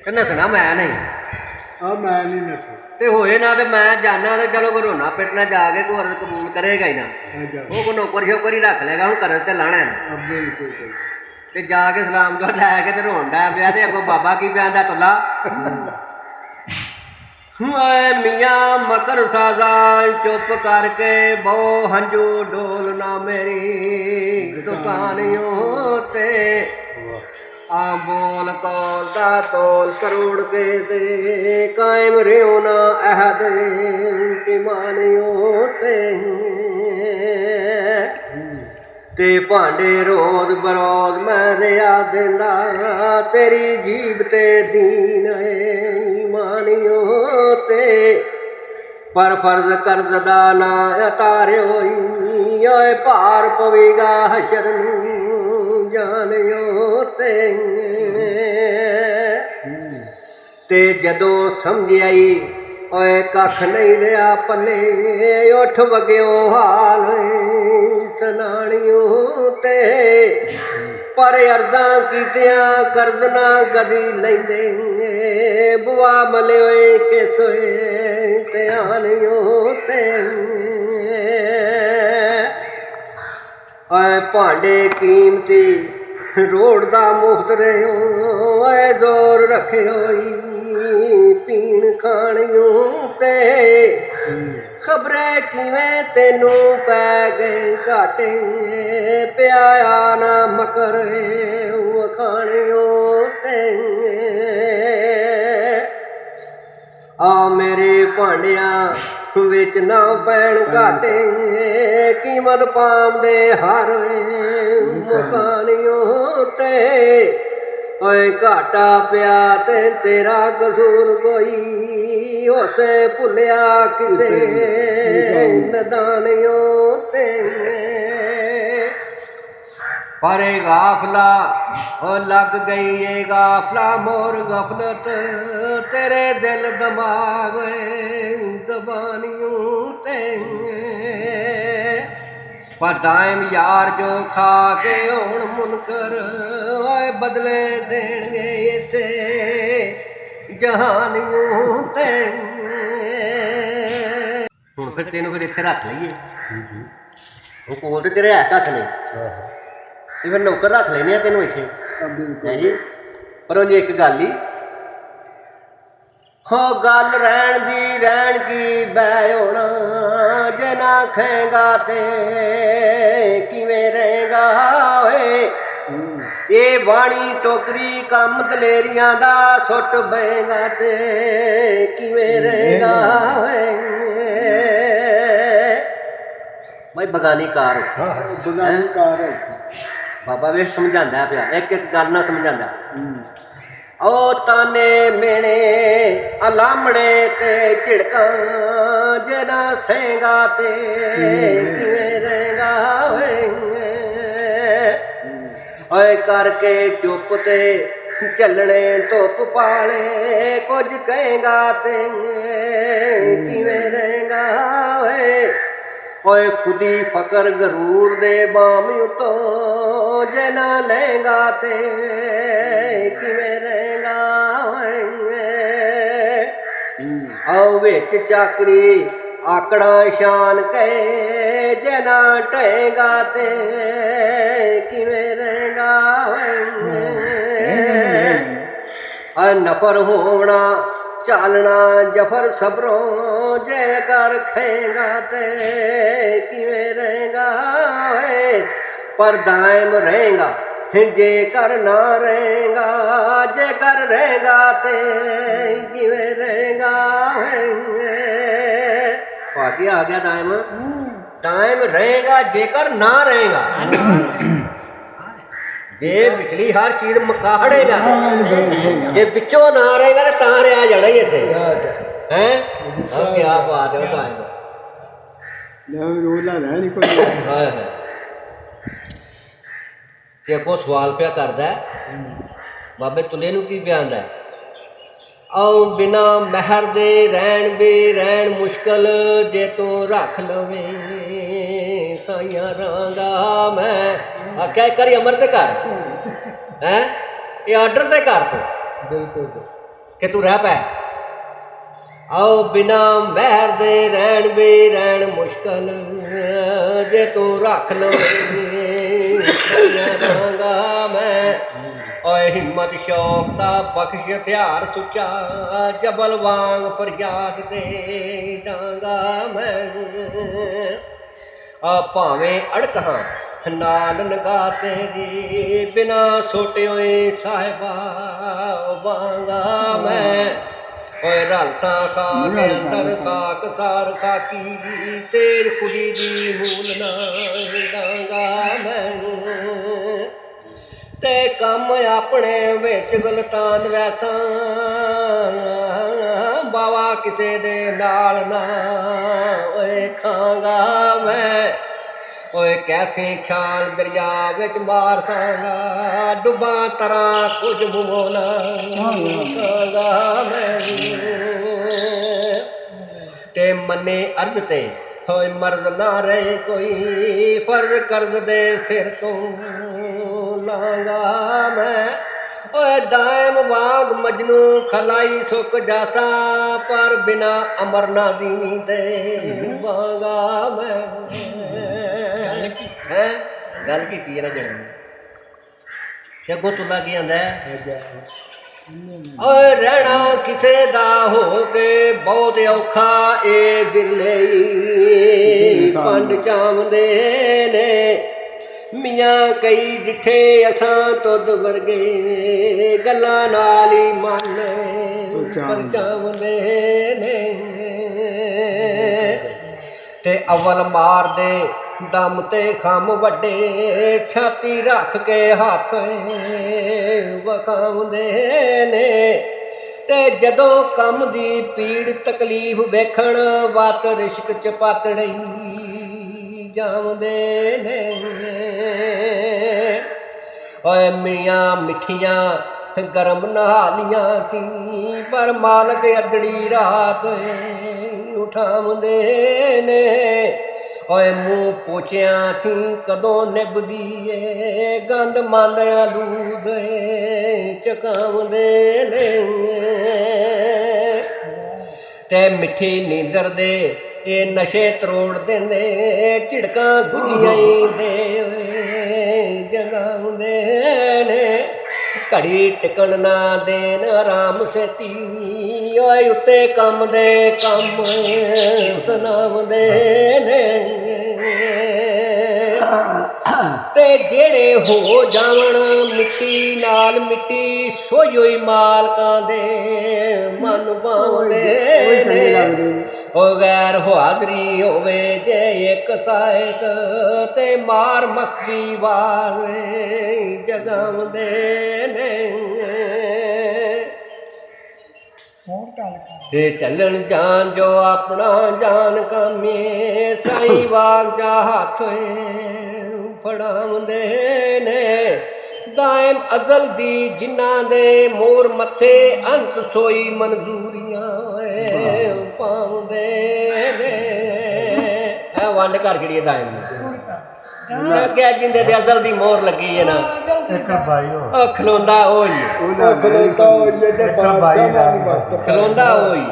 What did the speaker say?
ਤੇ ਨੱਸਣਾ ਮੈਂ ਨਹੀਂ। ਆ ਮੈਂ ਨਹੀਂ ਨੱਥੇ ਤੇ ਹੋਏ ਨਾ ਤੇ ਮੈਂ ਜਾਣਾ ਤੇ ਚਲੋ ਕੋਈ ਰੋਣਾ ਪਿੱਟਣਾ ਜਾ ਕੇ ਕੋਈ ਅਰਜ਼ ਕਬੂਲ ਕਰੇਗਾ ਹੀ ਨਾ। ਉਹ ਕੋਈ ਨੌਕਰ ਸ਼ੋਕਰ ਹੀ ਰੱਖ ਲੇਗਾ, ਹੁਣ ਕਰਜ਼ ਤੇ ਲਾਣਾ ਨਾ। ਬਿਲਕੁਲ ਤੇ ਜਾ ਕੇ ਸਲਾਮ ਦੁਆ ਲੈ ਕੇ ਤੇ ਰੋਣ ਡਿਆ ਪਿਆ ਤੇ ਅੱਗੋਂ ਬਾਬਾ ਕੀ ਪਿਆਂਦਾ ਟੁੱਲਾ ਮੀਆਂ ਮਕਰ ਸਾਜ਼ਾ ਚੁੱਪ ਕਰਕੇ ਬਹੁ ਹੰਝੂ ਡੋਲ ਨਾ ਮੇਰੀ ਦੁਕਾਨਿਓ ਤੇ ਆ ਬੋਲ ਕੌਲ ਦਾ ਤੋਲ ਕਰੋੜ ਕੇ ਦੇ ਕਾਇਮ ਰਿਓ ਨਾ ਅਹਦ ਇਮਾਨਿਓ ਤੇ ਭਾਂਡੇ ਰੋਜ਼ ਬਰੋਜ਼ ਮੈਂ ਰਿਆ ਦਿੰਦਾ ਤੇਰੀ ਜੀਬ ਤੇ ਦੀਨ ਇਮਾਨਿਓ ਤੇ ਪਰ ਫਰਜ਼ ਕਰਜ਼ ਦਾ ਨਾ ਤਾਰਿਓ ਓਏ ਭਾਰ ਪਵੇਗਾ ਹਸ਼ਰ ਨੂੰ ਜਾਣਿਓ ਤੇ ਜਦੋਂ ਸਮਝ ਆਈ ਓਏ ਕੱਖ ਨਹੀਂ ਰਿਹਾ ਪੱਲੇ ਉੱਠ ਵਗਿਓ ਹਾਲ ਸੁਣਾਣਿਓ ਤੇ ਪਰ ਅਰਦਾਂ ਕੀਤਿਆਂ ਕਰਜ਼ ਨਾ ਕਦੀ ਲੈਂਦੇ ਬੁਆ ਮਲੇ ਹੋਏ ਕਿਸ ਹੋਏ ਧਿਆਨਿਓ ਤੇ ਓਏ ਭਾਂਡੇ ਕੀਮਤੀ ਰੋੜ ਦਾ ਮੁਫਤ ਰਿਓ ਓਏ ਜ਼ੋਰ ਰੱਖਿਓ ਪੀਣ ਖਾਣਿਓ ਤੇ ਖਬਰੇ ਕਿਵੇਂ ਤੈਨੂੰ ਪੈ ਗਏ ਘਾਟੇ ਪਿਆਇਆ ਨਾ ਮਕਰ ਵਖਾਣਿਓ ਤੇ ਆ ਮੇਰੇ ਭਾਂਡਿਆਂ ਵਿੱਚ ਨਾ ਪੈਣ ਘਾਟੇ ਕੀਮਤ ਪਾਉਂਦੇ ਹਰ ਮਕਾਨਿਓ ਤੇ ਓਏ ਘਾਟਾ ਪਿਆ ਤੇ ਤੇਰਾ ਕਸੂਰ ਕੋਈ ਹੋਸੇ ਭੁੱਲਿਆ ਕਿਸੇ ਨਦਾਨਿਓ ਤੇ ਪਰ ਗਾਫਲਾ ਓ ਲੱਗ ਗਈ ਏ ਗਾਫਲਾ ਮੋਰ ਗਫਲਤ ਤੇਰੇ ਦਿਲ ਦਿਮਾਗ ਜ਼ਬਾਨੀਓ ਤੇ ਪਰ ਦਾਇਮ ਯਾਰ ਜੋ ਖਾ ਕੇ ਹੁਣ ਮੁਨਕਰ ਓਏ ਬਦਲੇ ਦੇਣਗੇ ਇਸੇ ਜਹਾਨੀਓ ਤੇ ਹੁਣ ਫਿਰ ਤੈਨੂੰ ਫਿਰ ਇੱਥੇ ਰੱਖ ਲਈਏ। ਉਹ ਕੋਲ ਤੇ ਤੇਰੇ ਹੈ ਕੱਖ ਨਹੀਂ ਤੇ ਫਿਰ ਨੌਕਰ ਰੱਖ ਲੈਨੇ ਆ ਤੈਨੂੰ ਇੱਥੇ ਹੈ ਜੀ। ਪਰ ਉਹ ਇੱਕ ਗੱਲ ਹੀ ਹੋ ਗੱਲ ਰਹਿਣ ਦੀ ਰਹਿਣ ਕੀ ਬੈ ਹੋਣਾ ਜੇ ਨਾ ਖਾਏਗਾ ਤੇ ਕਿਵੇਂ ਰਹੇਗਾ ਓਏ ਇਹ ਬਾਣੀ ਟੋਕਰੀ ਕੰਮ ਦਲੇਰੀਆਂ ਦਾ ਸੁੱਟ ਬਏਗਾ ਤੇ ਕਿਵੇਂ ਰਹੇਗਾ ਓਏ ਭਾਈ ਬਗਾਨੀ ਕਾਰ ਬਗਾਨੀ ਕਾਰ ਬਾਬਾ ਵੇ ਸਮਝਾਉਂਦਾ ਪਿਆ ਇੱਕ ਇੱਕ ਗੱਲ ਨਾ ਸਮਝਾਉਂਦਾ ਓ ਤਾਨੇ ਮੇਣੇ ਅਲਾਮੜੇ ਤੇ ਝਿੜਕਾਂ ਜੇ ਨਾ ਸਹੇਗਾ ਤੇ ਕਿਵੇਂ ਰਹੇਗਾ ਓਏ ਕਰਕੇ ਚੁੱਪ ਤੇ ਚੱਲਣੇ ਧੁੱਪ ਪਾਲੇ ਕੁਝ ਕਹੇਗਾ ਤੇ ਕਿਵੇਂ ਰਹੇਗਾ ਓਏ ਖੁਦੀ ਫਕਰ ਗਰੂਰ ਦੇ ਬਾਮ ਉਤੋਂ ਜੇ ਨਾ ਲਏਗਾ ਤੇ ਕਿਵੇਂ ਰਹੇਗਾ ਆਓ ਵਿੱਚ ਚਾਕਰੀ ਆਕੜਾ ਸ਼ਾਨ ਕਹੇ ਜੇ ਨਾ ਢਏਗਾ ਤੇ ਕਿਵੇਂ ਰਹੇਗਾ ਨਫਰ ਹੋਣਾ ਚਾਲਣਾ ਜਫਰ ਸਬਰੋਂ ਜੇ ਕਰ ਖੇਗਾ ਤੇ ਕਿਵੇਂ ਰਹੇਗਾ ਪਰ ਦਾਇਮ ਰਹੇਗਾ ਜੇ ਕਰ ਨਾ ਰਹੇਗਾ ਜੇ ਕਰ ਰਹੇਗਾ ਤੇ ਕਿਵੇਂ ਰਹੇਗਾ ਭਾਗੀ ਆ ਗਿਆ ਦਾਇਮ ਦਾਇਮ ਰਹੇਗਾ ਜੇਕਰ ਨਾ ਰਹੇਗਾ ਜੇ ਵਿਚਲੀ ਹਰ ਚੀਜ਼ ਮਕਾੜੇਗਾ ਜੇ ਵਿੱਚੋਂ ਨਾ ਰਹੇਗਾ ਤੇ ਤਾਂ ਰਿਹਾ ਜਾਣਾ ਹੀ ਇੱਥੇ ਹੈ ਕੀ ਬਾਤ ਹੈ ਦਾਇਮ ਰੋਲਾ ਰਹਿਣੀ ਕੋਈ ਤੇ ਅੱਗੋਂ ਸਵਾਲ ਪਿਆ ਕਰਦਾ ਬਾਬੇ ਤੁਲੇ ਨੂੰ ਕੀ ਬਿਆਨਦਾ ਆਓ ਬਿਨਾ ਮਹਿਰ ਦੇ ਰਹਿਣ ਵੀ ਰਹਿਣ ਮੁਸ਼ਕਲ ਜੇ ਤੂੰ ਰੱਖ ਲਵੇਂ ਸਾਈਆਂ ਰਾਂਗਾ ਮੈਂ ਆਖਿਆ ਕਰੀ ਅਮਰ ਤੇ ਕਰ ਹੈ ਇਹ ਆਰਡਰ ਤੇ ਕਰ ਤੂੰ ਬਿਲਕੁਲ ਕਿ ਤੂੰ ਰਹਿ ਪੈ। ਆਓ ਬਿਨਾ ਮਹਿਰ ਦੇ ਰਹਿਣ ਵੀ ਰਹਿਣ ਮੁਸ਼ਕਲ, ਜੇ ਤੂੰ ਰੱਖ ਲਵੇਂ ਰਹਾਂਗਾ ਮੈਂ। ਓਏ ਹਿੰਮਤ ਸ਼ੌਕ ਦਾ ਬਖਸ਼ ਹਥਿਆਰ ਸੁੱਚਾ, ਜਬਲ ਵਾਂਗ ਫਰਿਆਦ ਦੇ ਦਾਂਗਾ ਮੈਂ। ਆ ਭਾਵੇਂ ਅੜਕ ਹਾਂ ਨਾਲ ਨਗਾ ਤੇਰੀ, ਬਿਨਾ ਸੋਟਿਓਏ ਸਾਹਿਬਾ ਵਾਂਗਾ ਮੈਂ। ਓਏ ਰਲਸਾ ਖਾਕ ਅੰਦਰ ਖਾਕ ਸਾਰ ਖਾਕੀ, ਸੇਰ ਖੁਦੀ ਦੀ ਮੂਲ ਨਾ ਦਾਂਗਾ ਮੈਂ। ਤੇ ਕੰਮ ਆਪਣੇ ਵਿੱਚ ਗਲਤਾਨ ਰਹਿਸਾਂ, ਬਾਵਾ ਕਿਸੇ ਦੇ ਨਾਲ ਨਾ ਓਏ ਖਾਂਗਾ ਮੈਂ। ਓਏ ਕੈਸੇ ਛਾਲ ਦਰਿਆ ਵਿੱਚ ਮਾਰ ਸਾਂਗਾ, ਡੁੱਬਾਂ ਤਰ੍ਹਾਂ ਕੁਝ ਮੂੰਹੋਂ ਨਾ ਖਾਂਗਾ ਮੈਂ। ਤੇ ਮੰਨੇ ਅਰਜ਼ ਤੇ ਹੋਏ ਮਰਦ ਨਾ ਰਹੇ ਕੋਈ, ਫਰਜ਼ ਕਰਜ਼ ਦੇ ਸਿਰ ਤੋਂ ਲਾਂਗਾ ਮੈਂ। ਓਏ ਦਾਇਮ ਵਾਂਗ ਮਜਨੂ ਖਲਾਈ ਸੁੱਕ ਜਾਸਾ, ਪਰ ਬਿਨਾ ਅਮਰ ਨਾ ਦੀਵੀ ਦੇ ਵਾਂਗਾ ਮੈਂ। ਹੈ ਗੱਲ ਕੀਤੀ ਹੈ ਨਾ ਜਣ ਅੱਗੋਂ ਤੁਲਾ ਕੀ ਆਂਦਾ। ਓਏ ਰਹਿਣਾ ਕਿਸੇ ਦਾ ਹੋ ਕੇ ਬਹੁਤ ਔਖਾ, ਇਹ ਬਿਰਲੇ ਪੰਡ ਚਾਵਦੇ ਨੇ। ਮੀਆਂ ਕਈ ਡਿੱਠੇ ਅਸਾਂ ਤੁਧ ਵਰਗੇ, ਗੱਲਾਂ ਨਾਲ ਹੀ ਮਨ ਪਰਚਾਵਦੇ ਨੇ। ਤੇ ਅਵਲ ਮਾਰਦੇ ਦਮ ਤੇ ਖੰਮ ਵੱਡੇ, ਛਾਤੀ ਰੱਖ ਕੇ ਹੱਥ ਵਖਾਉਂਦੇ ਨੇ। ਤੇ ਜਦੋਂ ਕੰਮ ਦੀ ਪੀੜ ਤਕਲੀਫ ਵੇਖਣ, ਵਤ ਰਿਸ਼ਕ ਚ ਪਾਤੜਈ ਜਾਉਂਦੇ ਨੇ। ਓਏ ਮੀਆਂ ਮਿੱਠੀਆਂ ਗਰਮ ਨਹਾਲੀਆਂ ਸੀ, ਪਰ ਮਾਲਕ ਅਦੜੀ ਰਾਤ ਉਠਾਉਂਦੇ ਨੇ। ਓਏ ਮੂੰਹ ਪੋਚਿਆਂ ਸੀ ਕਦੋਂ ਨਿਭਦੀ ਏ, ਗੰਦ ਮੰਦ ਆਲੂਦ ਚਕਾਉਂਦੇ ਨੇ। ਤੇ ਮਿੱਠੀ ਨੀਂਦਰ ਦੇ ਇਹ ਨਸ਼ੇ ਤਰੋੜ ਦਿੰਦੇ, ਝਿੜਕਾਂ ਗੁੱਡੀਆਂ ਦੇ ਜਗਾਉਂਦੇ ਨੇ। ਘੜੀ ਟਿਕਣ ਨਾ ਦੇਣ ਆਰਾਮ ਸੇਤੀ, ਓਏ ਉੱਤੇ ਕੰਮ ਦੇ ਕੰਮ ਸੁਣਾਉਂਦੇ ਨੇ। ਤੇ ਜਿਹੜੇ ਹੋ ਜਾਵਣ ਮਿੱਟੀ ਨਾਲ ਮਿੱਟੀ, ਸੋਈ ਹੋਈ ਮਾਲਕਾਂ ਦੇ ਮਨ ਪਾਉਂਦੇ ਨੇ। ਓ ਗੈਰ ਹਾਜ਼ਰੀ ਹੋਵੇ ਜੇ ਇੱਕ ਸਾਹਿਤ, ਤੇ ਮਾਰ ਮਖਦੀ ਵਾਲੇ ਜਗਾਉਂਦੇ ਨੇ। ਤੇ ਚੱਲਣ ਜਾਣ ਜੋ ਆਪਣਾ ਜਾਨ ਕਾਮੇ, ਸਾਈ ਵਾਗ ਜਾ ਹੱਥ ਫੜਾਉਂਦੇ ਨੇ। ਦਾਇਮ ਅਜ਼ਲ ਦੀ ਜਿਨ੍ਹਾਂ ਦੇ ਮੋਰ ਮੱਥੇ, ਅੰਤ ਸੋਈ ਮਨਜ਼ੂਰੀਆਂ ਪਾਉਂਦੇ ਨੇ। ਇਹ ਵੰਡ ਕਰ ਜਿਹੜੀ ਹੈ ਦਾਇਮ ਨੂੰ ਕਿਹਾ, ਜਿੰਦੇ ਦੇ ਅਜ਼ਲ ਦੀ ਮੋਹਰ ਲੱਗੀ ਹੈ ਨਾ, ਉਹ ਖਲੋਂਦਾ ਉਹ ਹੀ ਖਲੋਂਦਾ ਹੋਈ ਤੇ ਖਲੋਂਦਾ ਉਹ ਹੀ।